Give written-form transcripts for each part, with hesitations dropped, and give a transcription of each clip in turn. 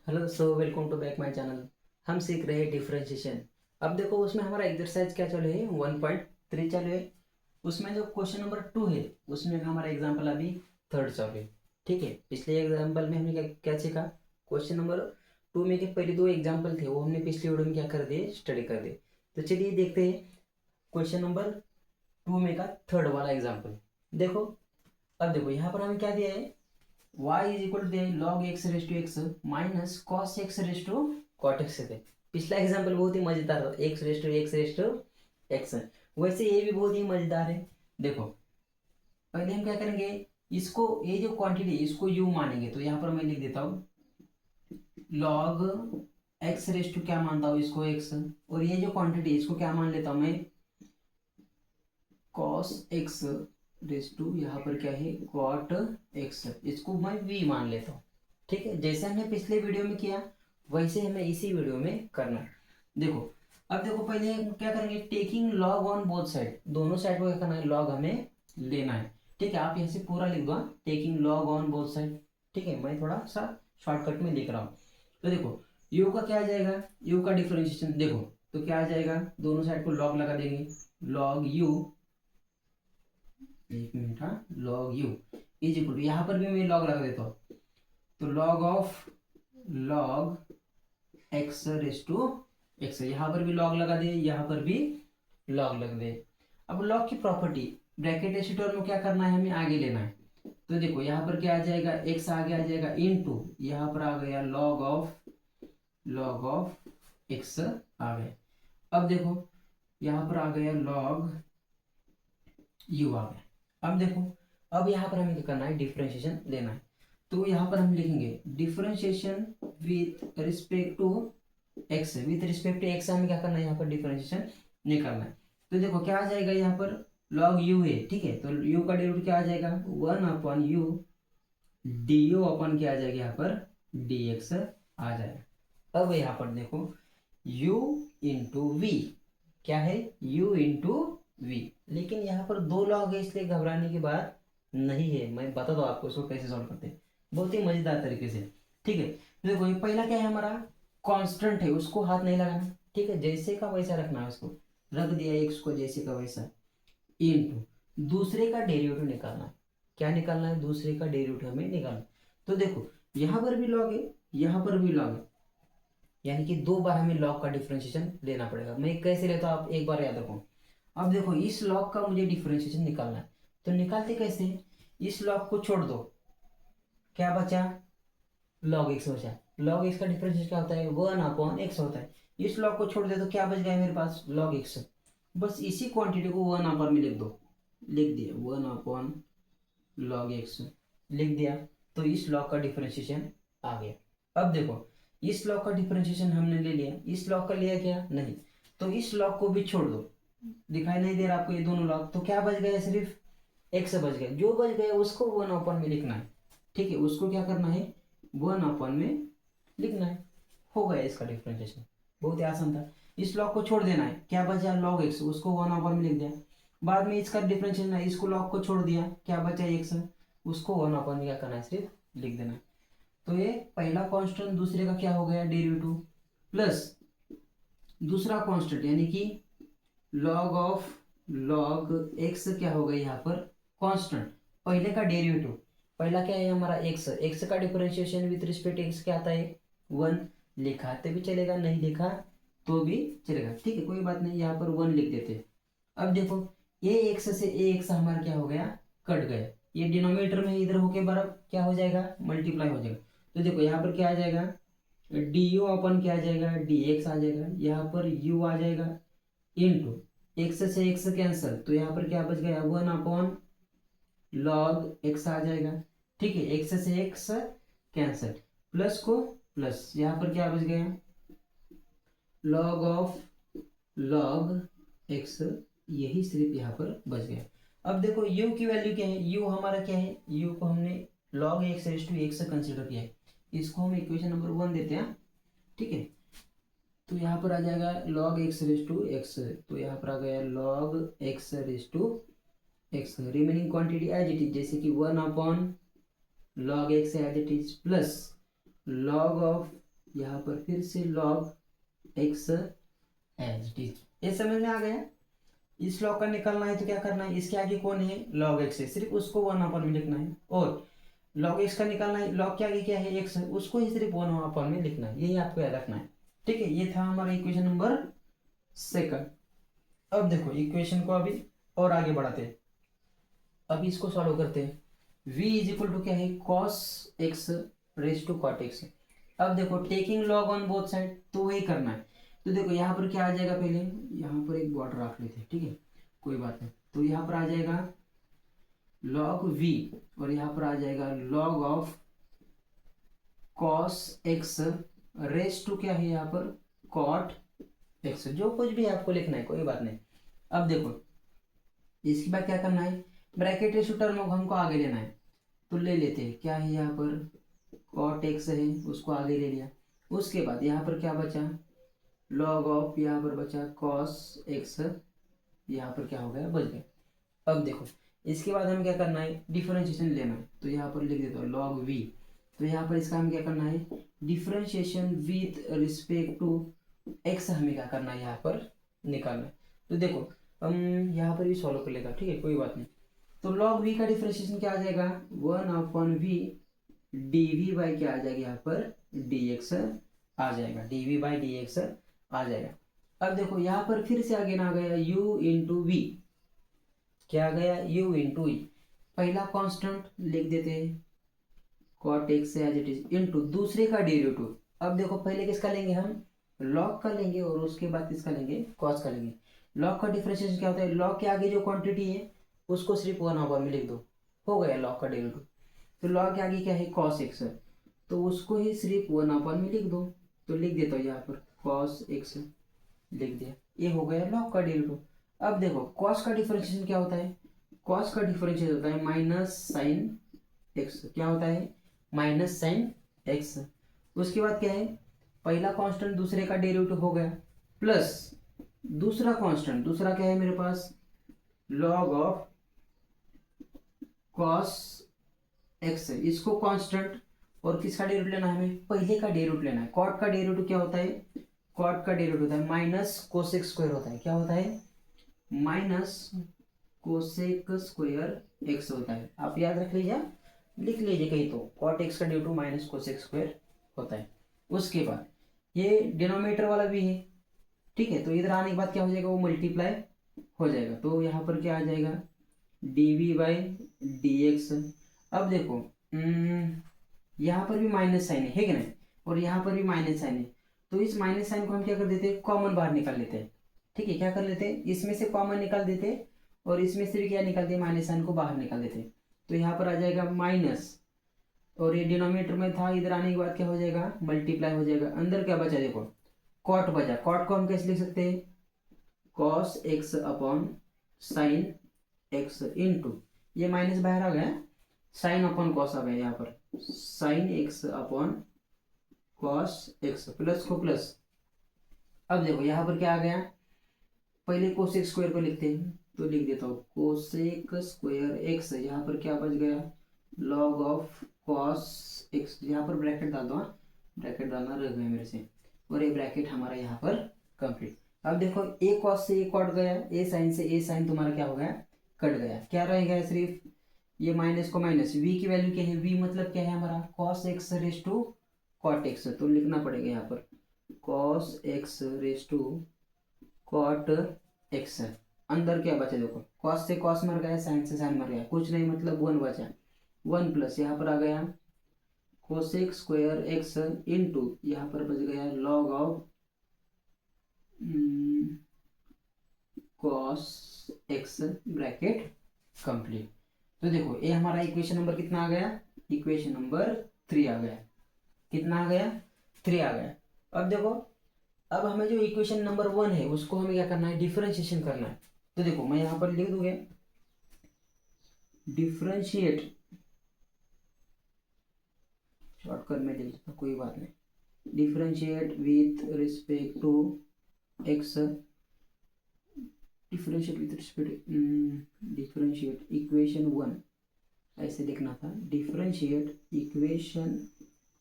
Hello welcome to back my channel. हम सीख रहे हैं डिफरेंशिएशन। अब देखो उसमें हमारा एक्सरसाइज क्या चालू है, 1.3 चालू है। उसमें जो क्वेश्चन नंबर 2 है उसमें हमारा एग्जांपल अभी थर्ड चालू है। ठीक है, पिछले एग्जांपल में हमने क्या क्या सीखा। क्वेश्चन नंबर 2 में के पहले दो एग्जांपल थे वो हमने पिछले वीडियो में क्या कर दिए, स्टडी कर दिए। तो चलिए देखते हैं क्वेश्चन नंबर 2 में का थर्ड वाला एग्जाम्पल। देखो, अब देखो यहाँ पर हमें क्या दिया है, y is equal to log x raise to x minus cos x raise to cot x थे। पिछला एग्जांपल बहुत ही मजेदार था, एक्स रेस टू एक्स। वैसे ये भी बहुत ही मजेदार है। देखो, पहले हम क्या करेंगे, इसको ये जो क्वांटिटी है इसको u मानेंगे, तो यहाँ पर मैं लिख देता हूँ लॉग एक्स रेस टू क्या मानता हूँ इसको x, और ये जो क्वांटिटी इसको क्या मान लेता हूँ मैं, कॉस एक्स रेस टू यहाँ पर क्या है कॉट एक्स, इसको मैं v मान लेता हूँ। ठीक है, जैसे हमने पिछले वीडियो में किया वैसे हमें इसी वीडियो में करना है। देखो, अब देखो पहले हम क्या करेंगे, taking log on both side, दोनों साइड को क्या करना है, लॉग हमें लेना है। ठीक है, आप यहाँ से पूरा लिख दो, taking log on both side. ठीक है, मैं थोड़ा सा शॉर्टकट में लिख रहा हूँ। तो देखो u का क्या आ जाएगा, u का डिफरेंशिएशन देखो, तो क्या आ जाएगा, दोनों साइड को लॉग लगा देंगे, लॉग u, एक मिनट, हाँ, log u is equal to, यहाँ पर भी मैं लॉग लगा देता हूँ, तो log of log x raise to x, यहाँ पर भी लॉग लगा दे, यहाँ पर भी लॉग लग दे। अब लॉग की प्रॉपर्टी, ब्रैकेट एसिटर में क्या करना है, हमें आगे लेना है। तो देखो यहाँ पर क्या आ जाएगा, एक्स आगे आ जाएगा इनटू, यहाँ पर आ गया लॉग ऑफ एक्स आ गया। अब देखो यहाँ पर आ गया लॉग यू आ गया। अब देखो, अब यहाँ पर हमें क्या करना है, डिफरेंशिएशन लेना है। तो यहाँ पर हम लिखेंगे differentiation with respect to x, with respect to x हमें क्या करना है, यहाँ पर डिफरेंशिएशन निकालना है। तो देखो क्या आ जाएगा, यहाँ पर लॉग यू है, ठीक है, तो यू का डेरिवेटिव क्या आ जाएगा, 1/u डी यू अपन क्या आ जाएगा, यहाँ पर डी एक्स आ जाएगा। अब यहाँ पर देखो u इंटू वी, क्या है, u इंटू वी, लेकिन यहाँ पर दो लॉग है इसलिए घबराने की बात नहीं है, मैं बता दो आपको इसको कैसे सॉल्व करते हैं, बहुत ही मजेदार तरीके से। ठीक है, तो देखो ये पहला क्या है हमारा, कांस्टेंट है उसको हाथ नहीं लगाना। ठीक है, जैसे का वैसा रखना है, उसको रख दिया एक्स को जैसे का वैसा, इनटू दूसरे का डेरिवेटिव निकालना है। क्या निकालना है, दूसरे का डेरिवेटिव हमें निकालना है। तो देखो यहाँ पर भी लॉग है, यहाँ पर भी लॉग है, यानी कि दो बार हमें लॉग का डिफरेंशिएशन लेना पड़ेगा। मैं कैसे लेता हूँ आप एक बार याद रखो। अब देखो इस लॉग का मुझे डिफरेंशिएशन निकालना है, तो निकालते कैसे, इस लॉग को छोड़ दो, क्या बचा, लॉग एक्स बचा। लॉग एक्स का डिफरेंशिएशन क्या होता है, 1/x होता है। इस लॉग को छोड़ दे तो क्या बच गया मेरे पास, लॉग एक्स। बस इसी क्वांटिटी को 1/, में लिख दो, लिख दिया 1/log x लिख दिया। तो इस लॉग का डिफरेंशिएशन आ गया। अब देखो इस लॉग का डिफरेंशिएशन हमने ले लिया, इस लॉग का लिया क्या नहीं, तो इस लॉग को भी छोड़ दो, दिखाई नहीं दे रहा आपको ये दोनों लॉग, तो क्या बच गया, सिर्फ एक्स बच गया। जो बच गया उसको 1/, में लिखना है। ठीक है, उसको क्या करना है, 1/, में लिखना है। हो गया इसका डिफरेंशिएशन, बहुत ही आसान था। इस लॉग को छोड़ देना है, क्या बचा, लॉग एक्स, उसको 1/, में लिख दिया। बाद में इसका डिफरेंशिएशन है, इसको लॉग को छोड़ दिया, क्या बचा एक्स, उसको 1/, में क्या करना है, सिर्फ लिख देना है। तो ये पहला कांस्टेंट दूसरे का क्या हो गया, डेरिवेटिव, प्लस दूसरा कांस्टेंट यानी कि लॉग ऑफ लॉग एक्स क्या हो गया यहाँ पर, कांस्टेंट, पहले का डेरिवेटिव, पहला क्या है हमारा एक्स, एक्स का डिफरेंशिएशन विद रिस्पेक्ट एक्स क्या आता है, 1। लिखा तो भी चलेगा, नहीं लिखा तो भी चलेगा, ठीक है, कोई बात नहीं, यहाँ पर 1 लिख देते हैं। अब देखो ए एक्स से ए एक्स हमारा क्या हो गया, कट गया, ये डिनोमिनेटर में इधर होके बराबर क्या हो जाएगा, मल्टीप्लाई हो जाएगा। तो देखो यहाँ पर क्या आ जाएगा, डी यू अपन क्या आ जाएगा, डी एक्स आ जाएगा, यहाँ पर यू आ जाएगा इंटू एक्स से एक्स कैंसल, तो यहाँ पर क्या बच गया, 1/log एक्स आ जाएगा। ठीक है, एक्स से एक्स कैंसल, प्लस को प्लस, यहाँ पर क्या बच गया, लॉग ऑफ लॉग एक्स, यही सिर्फ यहाँ पर बच गया। अब देखो u की वैल्यू क्या है, u हमारा क्या है, u को हमने log x raise to x consider किया है, इसको हम इक्वेशन नंबर 1 देते हैं। ठीक है, तो यहाँ पर आ जाएगा log x raise to x, तो यहाँ पर आ गया log x raise to x, remaining quantity as it is, जैसे कि 1/log x as it is, plus log of यहाँ पर फिर से log x as it is. ये समझ में आ गया। इस लॉग का निकालना है तो क्या करना है, इसके आगे कौन है, log x है, सिर्फ उसको 1/, में लिखना है। और log x का निकालना है, log के आगे क्या है, x है, उसको ही सिर्फ 1/, में लिखना है। यही आपको याद रखना है। ठीक है, ये था हमारा इक्वेशन नंबर 2। अब देखो इक्वेशन को अभी और आगे बढ़ाते हैं। अब इसको सॉल्व करते हैं। v इज इक्वल टू क्या है, cos x raise to cot x। अब देखो taking log on both side, तो वही करना है। तो देखो यहाँ पर क्या आ जाएगा, पहले यहाँ पर एक बॉर्डर रख लेते हैं, ठीक है, कोई बात नहीं। तो यहाँ पर आ जाएगा log v, और यहाँ पर आ जाएगा log of cos x raise to क्या है यहाँ पर cot x। जो कुछ भी आपको लिखना है कोई बात नहीं। अब देखो इसके बाद क्या करना है, ब्रैकेट रेशो टर्म हमको आगे लेना है, तो ले लेते हैं। क्या है यहाँ पर cot x है, उसको आगे ले लिया। उसके बाद यहाँ पर क्या बचा, log ऑफ यहाँ पर बचा cos x, यहाँ पर क्या हो गया, बच गया। अब देखो इसके बाद हमें क्या करना है, डिफरेंशिएशन लेना है। तो यहाँ पर लिख देता हूँ log v। तो यहाँ पर इसका हमें क्या करना है, differentiation with respect to x हमें क्या करना है, यहाँ पर निकालना है। तो देखो हम यहाँ पर भी सॉल्व कर लेगा, ठीक है, कोई बात नहीं। तो log v का डिफरेंशिएशन क्या आ जाएगा, 1/v dv बाई क्या आ जाएगा, यहाँ पर dx आ जाएगा, dv बाई dx आ जाएगा। अब देखो यहाँ पर फिर से आगे ना गया u इंटू वी, क्या आ गया, u इंटू वी। पहला कांस्टेंट लिख देते हैं cot x as it is into दूसरे का डेरिवेटिव। अब देखो पहले किसका लेंगे हम, log का लेंगे, और उसके बाद किसका लेंगे, cos का लेंगे। log का डिफरेंशिएशन क्या होता है, log के आगे जो क्वांटिटी है उसको सिर्फ 1/, में लिख दो, हो गया log का डेरिवेटिव। तो log के आगे क्या है, cos x, तो उसको ही सिर्फ 1/, में लिख दो। तो लिख देता हूँ यहाँ पर cos x लिख दिया, ये हो गया log का डेरिवेटिव। अब देखो cos का डिफरेंशिएशन क्या होता है, cos का डिफरेंशिएशन होता है माइनस साइन x। क्या होता है, माइनस साइन x। उसके बाद क्या है, पहला कांस्टेंट दूसरे का डेरिवेटिव हो गया, प्लस दूसरा कांस्टेंट, दूसरा क्या है मेरे पास, log ऑफ cos x, इसको कांस्टेंट, और किसका डेरिवेटिव लेना है हमें, पहले का डेरिवेटिव लेना है। cot का डेरिवेटिव क्या होता है, cot का डेरिवेटिव होता है माइनस कोसेक स्क्वायर होता है। क्या होता है, माइनस कोसेक स्क्वायर x होता है। आप याद रख लीजिए, लिख लीजिए कहीं तो, cot x का डेरिवेटिव माइनस कोसेक स्क्वायर होता है। उसके बाद ये डिनोमिनेटर वाला भी है, ठीक है, तो इधर आने के बाद क्या हो जाएगा, वो मल्टीप्लाई हो जाएगा। तो यहाँ पर क्या आ जाएगा, dv बाई dx। अब देखो यहाँ पर भी माइनस साइन है कि नहीं, और यहाँ पर भी माइनस साइन है। तो इस माइनस साइन को हम क्या कर देते हैं, कॉमन बाहर निकाल लेते हैं। ठीक है, क्या कर लेते हैं, इसमें से कॉमन निकाल देते हैं, और इसमें से भी क्या निकालते हैं, माइनस साइन को बाहर निकाल देते हैं। तो यहाँ पर आ जाएगा माइनस, और ये डिनोमिनेटर में था, इधर आने के बाद क्या हो जाएगा, मल्टीप्लाई हो जाएगा। अंदर क्या बचा, देखो कॉट बचा। कॉट को हम कैसे लिख सकते हैं, cos x upon sine x into, ये माइनस बाहर आ गया, साइन अपॉन कॉस आ गया, यहाँ पर sine x upon cos x, plus को प्लस। अब देखो यहाँ पर क्या आ गया, पहले कोसेक स्क्वायर को लिखते हैं, तो लिख देता हूँ कोसेक स्क्वायर एक्स, यहाँ पर क्या बच गया, लॉग ऑफ कॉस एक्स। यहाँ पर ब्रैकेट डाल दो, ब्रैकेट डालना रह गया मेरे से, और ये ब्रैकेट हमारा यहाँ पर कंप्लीट। अब देखो ए कॉस से ए कट गया, ए साइन से ए साइन तुम्हारा क्या हो गया, कट गया। क्या रहेगा, सिर्फ ये माइनस को माइनस, v की वैल्यू क्या है, v मतलब क्या है हमारा, cos x raise to cot x। तो लिखना पड़ेगा यहाँ पर cos x raise to cot x। अंदर क्या बचा, देखो cos से cos मर गया, sin से sin मर गया, कुछ नहीं, मतलब 1 बचा। 1 प्लस यहाँ पर आ गया कोसेक स्क्वायर x इंटू, यहाँ पर बच गया log of cos x, bracket complete. तो देखो ये हमारा इक्वेशन नंबर कितना आ गया, इक्वेशन नंबर 3 आ गया। कितना आ गया, 3 आ गया। अब देखो, अब हमें जो इक्वेशन नंबर 1 है उसको हमें क्या करना है, डिफरेंशिएशन करना है। तो देखो मैं यहाँ पर लिख दूंगा डिफरेंशिएट, शॉर्टकट में लिख देता, कोई बात नहीं, differentiate with respect to x, differentiate with respect, differentiate equation 1 ऐसे लिखना था, differentiate equation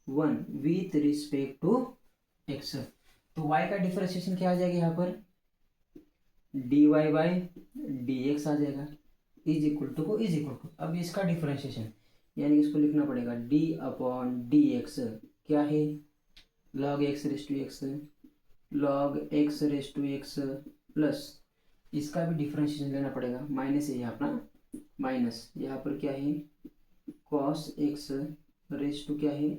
1 with respect to x. तो y का डिफरेंशिएशन क्या आ जाएगा यहाँ पर, dy बाई डी एक्स आ जाएगा, इज इक्वल टू को इज इक्वल टू, अब इसका डिफरेंशिएशन यानी कि इसको लिखना पड़ेगा d अपॉन डी एक्स, क्या है log x raise to x, log x raise to x plus इसका भी डिफरेंशिएशन लेना पड़ेगा, माइनस है यहाँ अपना माइनस, यहाँ पर क्या है cos x रेस टू क्या है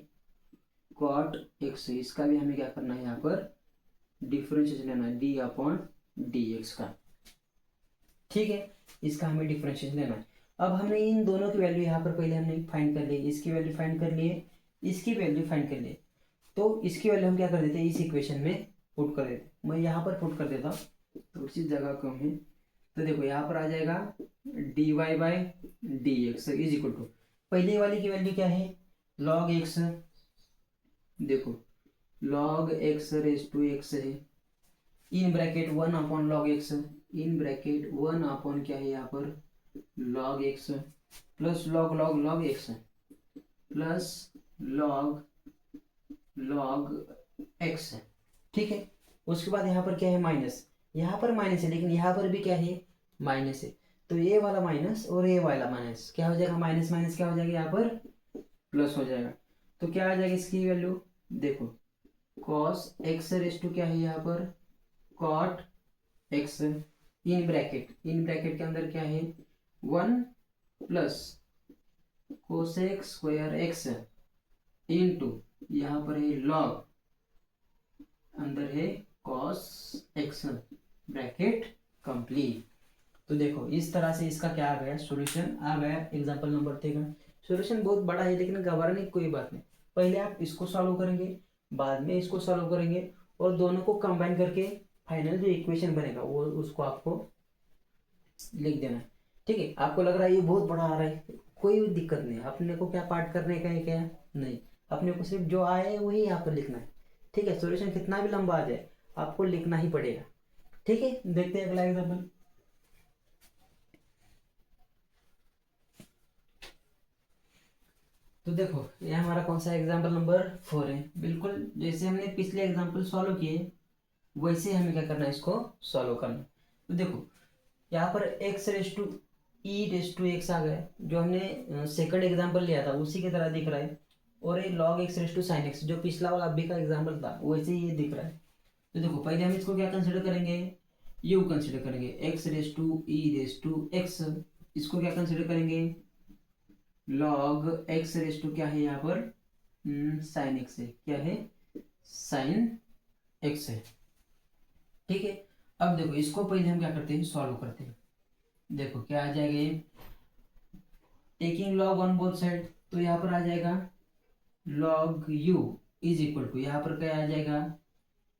cot x, इसका भी हमें क्या करना है यहाँ पर डिफरेंशिएशन लेना है d अपॉन डी एक्स का, ठीक है। इसका हमें डिफरेंशिएशन लेना है। अब हमने इन दोनों की वैल्यू यहाँ पर पहले हमने फाइंड कर ली, इसकी वैल्यू फाइंड कर लिए, इसकी वैल्यू फाइंड कर लिए, तो इसकी वैल्यू हम क्या कर देते हैं इस इक्वेशन में पुट कर देते, मैं यहाँ पर पुट कर देता हूँ तो उसी जगह कम है। तो देखो यहाँ पर आ जाएगा d y by d x is equal to, पहले वाली की वैल्यू क्या है लॉग एक्स, देखो log x raise to x है, in bracket one upon log x, in bracket one upon क्या है यहाँ पर log x plus log log log x plus log log x, ठीक है। उसके बाद यहाँ पर क्या है माइनस, यहाँ पर माइनस है लेकिन यहाँ पर भी क्या है माइनस है, तो ये वाला माइनस और ये वाला माइनस क्या हो जाएगा, माइनस माइनस क्या हो जाएगा यहाँ पर प्लस हो जाएगा, तो क्या आ जाएगा इसकी वैल्यू, देखो कॉस एक्स रेस टू क्या है यहाँ पर कॉट एक्स, इन ब्रैकेट के अंदर क्या है one plus cosec square x into यहाँ पर है लॉग, अंदर है कॉस एक्स, ब्रैकेट कंप्लीट। तो देखो इस तरह से इसका क्या आ गया सॉल्यूशन आ गया एग्जांपल नंबर 3 का। सॉल्यूशन बहुत बड़ा है लेकिन घबराने की कोई बात नहीं, पहले आप इसको सॉल्व करेंगे बाद में इसको सॉल्व करेंगे और दोनों को कंबाइन करके फाइनल जो इक्वेशन बनेगा वो उसको आपको लिख देना है, ठीक है। आपको लग रहा है ये बहुत बड़ा आ रहा है, कोई दिक्कत नहीं, अपने को क्या पार्ट करने का है क्या नहीं, अपने को सिर्फ जो आए वही यहाँ पर लिखना है, ठीक है। सॉल्यूशन कितना भी लंबा आ जाए आपको लिखना ही पड़ेगा, ठीक है। देखते हैं अगला एग्जाम्पल। तो देखो ये हमारा कौन सा एग्जाम्पल नंबर 4 है, बिल्कुल जैसे हमने पिछले एग्जाम्पल सॉल्व किए वैसे हमें क्या करना है इसको सॉल्व करना। तो देखो यहाँ पर x raise to e raise to x आ गया, जो हमने सेकंड एग्जाम्पल लिया था उसी की तरह दिख रहा है, और ये log x raise to sine x जो पिछला वाला अभी का एग्जाम्पल था वैसे ही ये दिख रहा है। तो देखो पहले हम इसको क्या कंसिडर करेंगे, यू कंसिडर करेंगे, x raise to e raise to x, इसको क्या कंसिडर करेंगे लॉग एक्स रेस टू क्या है यहाँ पर साइन एक्स है, क्या है साइन एक्स है, ठीक है। अब देखो इसको पहले हम क्या करते हैं सॉल्व करते हैं, देखो क्या आ जाएगा ये taking log on both side, तो यहाँ पर आ जाएगा log u is equal to यहाँ पर क्या आ जाएगा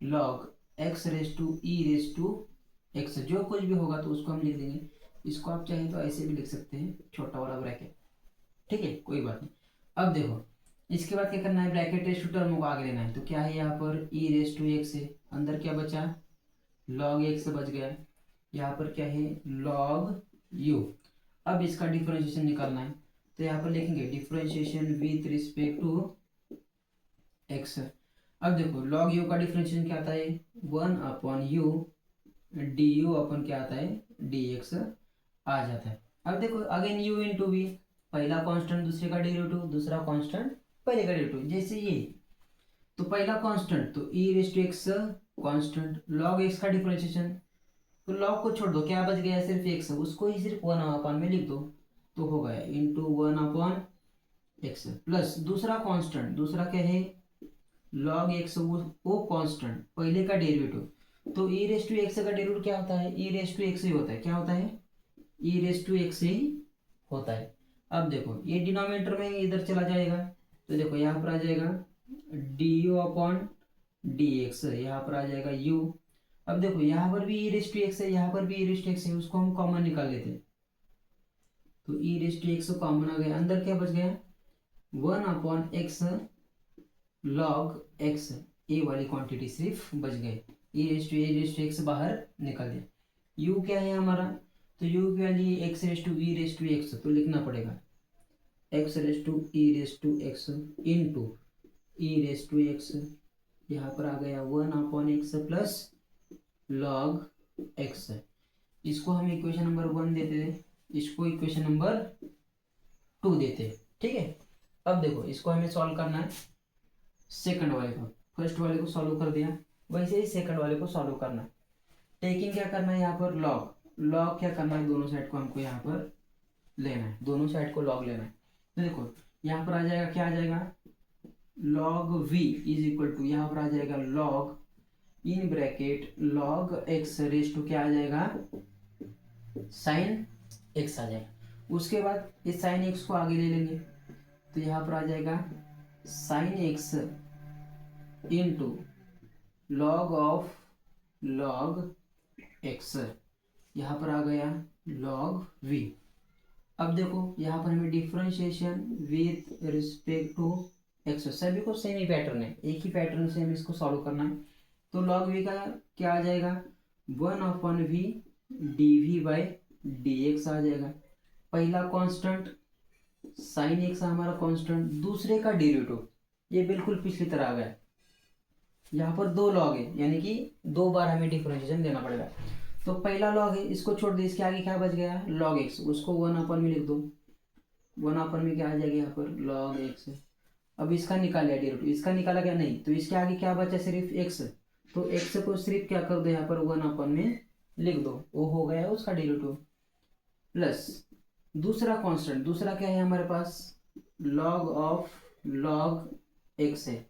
log x raise to e raise to x, जो कुछ भी होगा तो उसको हम लिख देंगे, इसको आप चाहें तो ऐसे भी लिख सकते हैं छोटा वाला ब्रैकेट, ठीक है कोई बात नहीं। अब देखो इसके बाद क्या करना है ब्रैकेट रेस टू टर्म को आगे लेना है, तो क्या है यहाँ पर ई रेस टू एक्स है, अंदर क्या बचा लॉग एक्स बच गया, यहाँ पर क्या है लॉग यू, अब इसका डिफरेंशिएशन निकालना है, तो यहाँ पर लिखेंगे differentiation with respect to x. अब देखो लॉग यू का डिफरेंशिएशन क्या आता है one upon u d u upon क्या आता है डी एक्स आ जाता है। अब देखो again u into v, पहला कांस्टेंट दूसरे का डेरिवेटिव, दूसरा कांस्टेंट पहले का डेरिवेटिव, जैसे ये तो पहला कांस्टेंट तो e raise to x constant, log x का डिफरेंशिएशन, तो लॉग को छोड़ दो क्या बच गया सिर्फ एक्स, उसको ही सिर्फ वन अपॉन में लिख दो तो हो गया into one upon x, plus दूसरा कांस्टेंट, दूसरा क्या है लॉग एक्स वो कांस्टेंट पहले का डेरिवेटिव, तो ई रेस टू एक्स का डेरिवेटिव क्या होता है ई रेस टू एक्स ही होता है, क्या होता है ई रेस टू एक्स ही होता है। अब देखो ये डिनोमिनेटर में इधर चला जाएगा, तो देखो यहाँ पर आ जाएगा D you upon D x, यहाँ पर आ जाएगा यू, अब देखो यहाँ पर भी ई रेस टू एक्स है, यहाँ पर भी ई रेस टू एक्स है, उसको हम कॉमन निकाल लेते हैं, तो e raise to x common आ गया, अंदर क्या बच गया one upon x log x, a वाली क्वांटिटी सिर्फ बच गए, ए रेस टू एक्स बाहर निकल गया, यू क्या है हमारा, तो यू की value x raise to e raise to x, तो लिखना पड़ेगा x raise to e raise to x into e raise to x यहाँ पर आ गया 1/x प्लस log x। इसको हम इक्वेशन नंबर 1 देते थे, इसको इक्वेशन नंबर 2 देते। ठीक है, अब देखो इसको हमें सॉल्व करना है सेकंड वाले को। फर्स्ट वाले को सॉल्व कर दिया, वैसे ही सेकंड वाले को सॉल्व करना है। टेकिंग क्या करना है यहाँ पर लॉग क्या करना है, दोनों साइड को हमको यहाँ पर लेना है, दोनों साइड को लॉग लेना है। तो देखो यहाँ पर आ जाएगा, क्या आ जाएगा, log v is equal to, यहाँ पर आ जाएगा log in bracket log x raise to क्या आ जाएगा, साइन x आ जाएगा। उसके बाद इस साइन x को आगे ले लेंगे, तो यहाँ पर आ जाएगा sine x into log of log x, यहाँ पर आ गया log v। अब देखो यहाँ पर हमें differentiation with respect to x, सभी को सेम ही पैटर्न है, एक ही पैटर्न से हमें इसको सॉल्व करना है। तो log v का क्या आ जाएगा, 1/v dv/dx आ जाएगा। पहला कांस्टेंट साइन x हमारा कांस्टेंट, दूसरे का डेरिवेटिव ये बिल्कुल पिछली तरह आ गया। यहाँ पर 2 log है, यानी कि 2 बार हमें डिफरेंशिएशन देना पड़ेगा। तो पहला log है, इसको छोड़ दे, इसके आगे क्या बच गया, log x, उसको 1/में लिख दो। 1/में में क्या आ जाएगा यहाँ पर log x। अब इसका निकाल लिया डेरिवेटिव, इसका निकाला क्या नहीं, तो इसके आगे क्या बचा, सिर्फ x। तो x को सिर्फ क्या कर दो, यहाँ पर 1/में लिख दो, वो हो गया उसका डेरिवेटिव। प्लस दूसरा कांस्टेंट, दूसरा क्या है हमारे पास, log ऑफ log x है।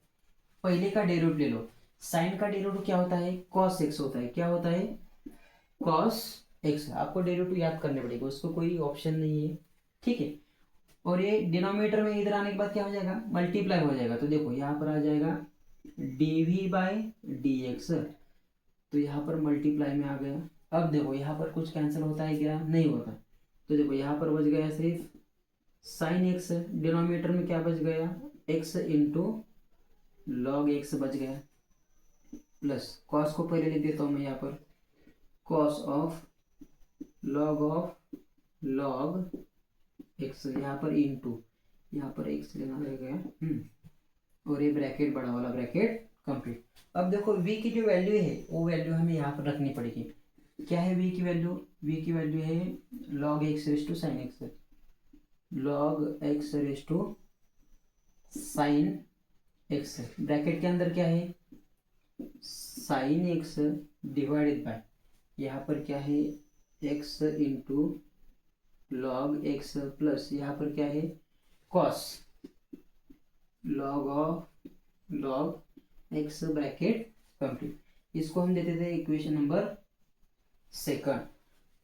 पहले का डेरिवेटिव ले लो, साइन का डेरिवेटिव क्या होता है, cos x होता है, क्या होता है, cos x। आपको डेरिवेटिव याद करने पड़ेगा, उसको कोई ऑप्शन नहीं है। ठीक है, और ये डिनोमिनेटर में इधर आने के बाद क्या हो जाएगा, मल्टीप्लाई हो जाएगा। तो देखो यहाँ पर आ जाएगा dv/dx, तो यहाँ पर मल्टीप्लाई में आ गया। अब देखो यहाँ पर कुछ कैंसिल होता है क्या, नहीं होता। तो देखो यहाँ पर बच गया सिर्फ साइन x, डिनोमिनेटर में क्या बच गया, x इंटू लॉग x बच गया, प्लस कॉस को पहले लिख देता हूँ मैं यहाँ पर, कॉस ऑफ लॉग x, यहाँ पर इंटू, यहाँ पर x लेना रहेगा, और ये ब्रैकेट बड़ा वाला ब्रैकेट कंप्लीट। अब देखो v की जो वैल्यू है वो वैल्यू हमें यहाँ पर रखनी पड़ेगी। क्या है v की वैल्यू, v की वैल्यू है log x raise to sine x, log x raise to sine x, bracket के अंदर क्या है, साइन x डिवाइडेड बाय, यहाँ पर क्या है x into log x, plus यहाँ पर क्या है cos log x bracket complete. इसको हम देते थे इक्वेशन नंबर सेकंड।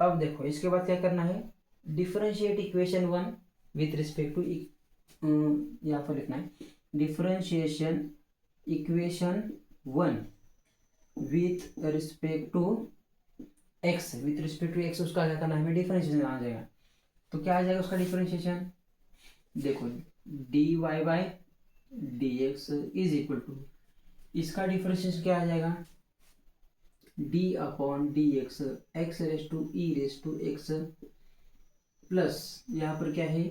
अब देखो इसके बाद क्या करना है, differentiate equation 1 with respect to, यहाँ पर लिखना है differentiation equation 1 with respect to x, with respect to x, उसका क्या करना है, हमें डिफरेंशिएशन आ जाएगा। तो क्या आ जाएगा उसका डिफरेंशिएशन, देखो dy/dx इज इक्वल टू, इसका डिफरेंशिएशन क्या आ जाएगा, d/dx x raise to e raise to x, plus यहाँ पर क्या है,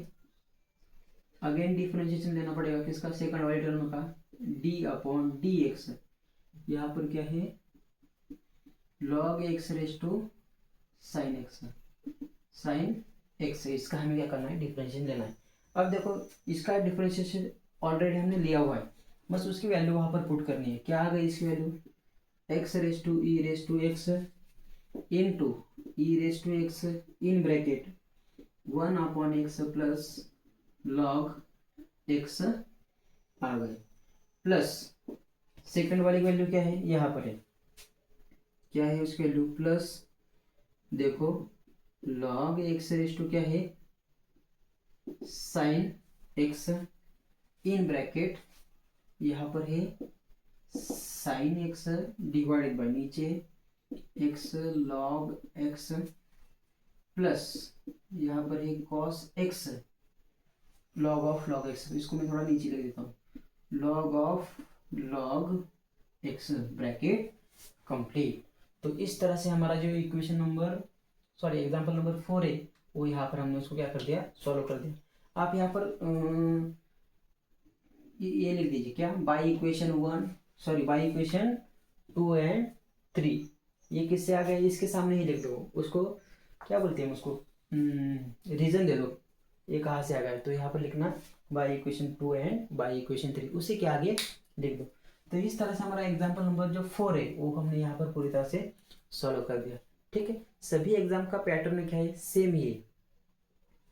अगेन डिफरेंशिएशन देना पड़ेगा किसका, सेकंड वाले टर्म का, d/dx, यहाँ पर क्या है log x raise to sine x, इसका हमें क्या करना है, डिफरेंशिएशन लेना है। अब देखो इसका डिफरेंशिएशन ऑलरेडी हमने लिया हुआ है, बस उसकी वैल्यू वहां पर पुट करनी है। क्या आ गई इसकी value, x raise to e raise to x into e raise to x in bracket 1/x plus log x आ गए, प्लस सेकंड वाली वैल्यू क्या है, यहाँ पर है, क्या है उसकी वैल्यू, प्लस देखो log x रेज टू क्या है, साइन x इन ब्रैकेट, यहाँ पर है साइन x डिवाइडेड बाय, नीचे x log x, प्लस यहाँ पर है cos x log of log x, इसको मैं थोड़ा नीचे लिख देता हूँ, log of log x bracket complete. तो इस तरह से हमारा जो equation number, sorry example number 4 है, वो यहाँ पर हमने उसको क्या कर दिया, सॉल्व कर दिया। आप यहाँ पर ये लिख दीजिए क्या, by equation 1 sorry y equation 2 and 3, ये किससे आ गया, इसके सामने ही लिख दो, उसको क्या बोलते हैं, उसको रीजन दे दो, ये कहाँ से आ गया, तो यहाँ पर लिखना y equation 2 and y equation 3, उसी के आगे लिख दो। तो इस तरह से हमारा एग्जाम्पल नंबर जो 4 है वो हमने यहाँ पर पूरी तरह से सॉल्व कर दिया। ठीक है, सभी एग्जाम का पैटर्न क्या है, सेम ही है,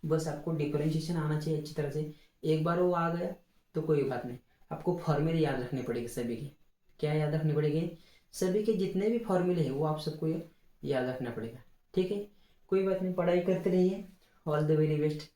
बस आपको डिफरेंशिएशन आना चाहिए अच्छी तरह से। एक बार वो आ गया तो कोई बात नहीं, आपको फॉर्मूले याद रखने पड़ेंगे सभी के। क्या याद रखने पड़ेंगे, सभी के जितने भी फॉर्मूले हैं वो आप सबको याद रखना पड़ेगा। ठीक है, कोई बात नहीं, पढ़ाई करते रहिए। All the very best.